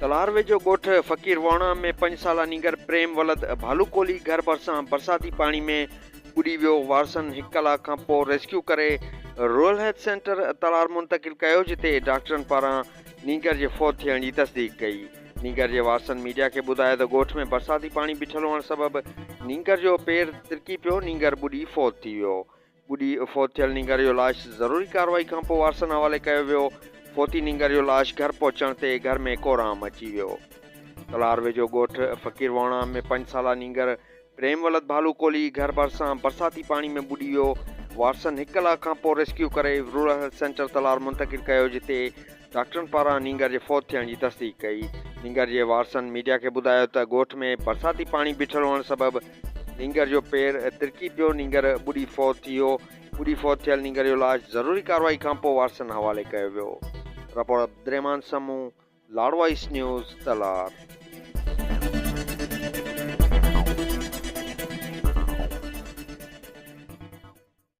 तलहार वेझो ॻोठ फक़ीरोहणाम में 5 साला नींगर प्रेम वलद भालू क़ोलही घर भरसान बरसाती पाणी में ॿुॾी वियो। वारसनि 1 कलाक खां पोइ रेस्क्यू करे रूरल हेल्थ सेंटर तलहार मुंतक़िल कयो, जिते डॉक्टरनि पारां नींगर जे फौत थियण जी तस्दीक कई। नींगर जे वारसनि मीडिया खे ॿुधायो त ॻोठ में बरसाती पाणी बीठल हुअण सबबि नींगर जो पेर तिरकी पियो। नींगर ॿुॾी फौत थी वियो। ॿुॾी फौत थियल नींगर जो लाश ज़रूरी कार्रवाई खां पोइ वारसनि हवाले कयो वियो। फोती नींगर जो लाश घर पहुचण ते घर में कोराम अची वियो। तलहार वेझो ॻोठ फक़ीरोहणाम में 5 साला नींगर प्रेम वलद भालू क़ोलही घर भरसान बरसाती पाणी में ॿुॾी वियो। वारसनि 1 कलाक खां पोइ रेस्क्यू करे रूरल हेल्थ सेंटर तलहार मुंतक़िल कयो, जिते डॉक्टरनि पारां नींगर जे फौत थियण जी तस्दीक कई। नींगर जे वारसनि मीडिया खे ॿुधायो त ॻोठ में बरसाती पाणी बीठल हुअण सबबि नींगर जो पेर तिरकी पियो। नींगर ॿुॾी फौत थी वियो। ॿुॾी फौत थियल नींगर जो लाश ज़रूरी कार्रवाई खां पोइ वारसनि हवाले कयो वियो। रिपोर्ट अब्दुर्रहमान समूह, लाड़वाइस न्यूज़, तलहार।